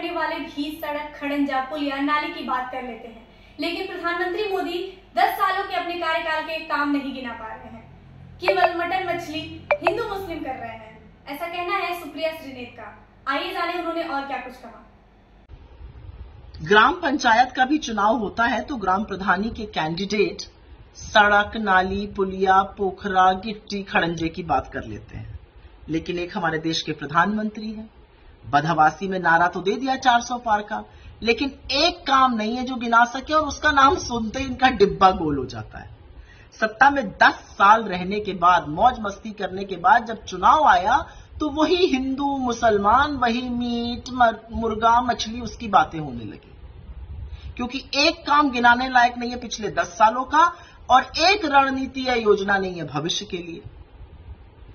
करने वाले भी सड़क, खड़ंजा, पुल या नाली की बात कर लेते हैं, लेकिन प्रधानमंत्री मोदी 10 सालों के अपने कार्यकाल के काम नहीं गिना पा रहे हैं। केवल मटन मछली हिंदू मुस्लिम कर रहे हैं, ऐसा कहना है सुप्रिया श्रीनेत का। आइए जाने उन्होंने और क्या कुछ कहा। ग्राम पंचायत का भी चुनाव होता है तो ग्राम प्रधानी के कैंडिडेट सड़क, नाली, पुलिया, पोखरा, गिट्टी, खड़ंजे की बात कर लेते हैं, लेकिन एक हमारे देश के प्रधानमंत्री हैं। बदहवासी में नारा तो दे दिया 400 पार का, लेकिन एक काम नहीं है जो गिना सके, और उसका नाम सुनते ही इनका डिब्बा गोल हो जाता है। सत्ता में 10 साल रहने के बाद, मौज मस्ती करने के बाद जब चुनाव आया तो वही हिंदू मुसलमान, वही मीट, मुर्गा, मछली, उसकी बातें होने लगी, क्योंकि एक काम गिनाने लायक नहीं है पिछले 10 सालों का, और एक रणनीति या योजना नहीं है भविष्य के लिए।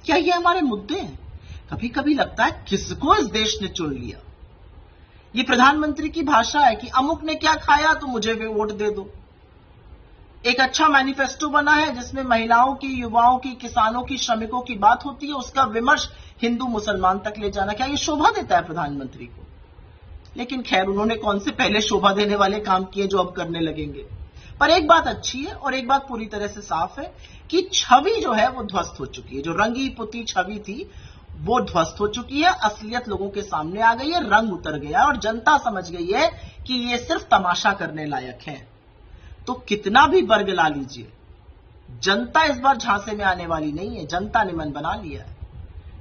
क्या ये हमारे मुद्दे हैं? कभी कभी लगता है किसको इस देश ने चुन लिया। ये प्रधानमंत्री की भाषा है कि अमुक ने क्या खाया तो मुझे भी वोट दे दो। एक अच्छा मैनिफेस्टो बना है जिसमें महिलाओं की, युवाओं की, किसानों की, श्रमिकों की बात होती है, उसका विमर्श हिंदू मुसलमान तक ले जाना। क्या ये शोभा देता है प्रधानमंत्री को? लेकिन खैर, उन्होंने कौन से पहले शोभा देने वाले काम किए जो अब करने लगेंगे। पर एक बात अच्छी है और एक बात पूरी तरह से साफ है कि छवि जो है वो ध्वस्त हो चुकी है। जो रंगी पुती छवि थी वो ध्वस्त हो चुकी है, असलियत लोगों के सामने आ गई है, रंग उतर गया और जनता समझ गई है कि ये सिर्फ तमाशा करने लायक है। तो कितना भी वर्ग ला लीजिए, जनता इस बार झांसे में आने वाली नहीं है। जनता ने मन बना लिया है,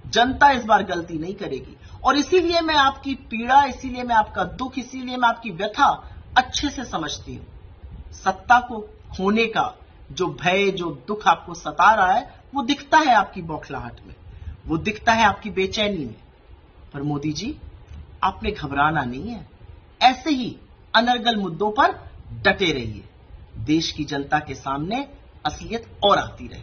जनता इस बार गलती नहीं करेगी। और इसीलिए मैं आपकी पीड़ा, इसीलिए मैं आपका दुख, इसीलिए मैं आपकी व्यथा अच्छे से समझती हूं। सत्ता को खोने का जो भय, जो दुख आपको सता रहा है, वो दिखता है आपकी बौखलाहट में, वो दिखता है आपकी बेचैनी में। पर मोदी जी, आपने घबराना नहीं है, ऐसे ही अनर्गल मुद्दों पर डटे रहिए। देश की जनता के सामने असलियत और आती रहे।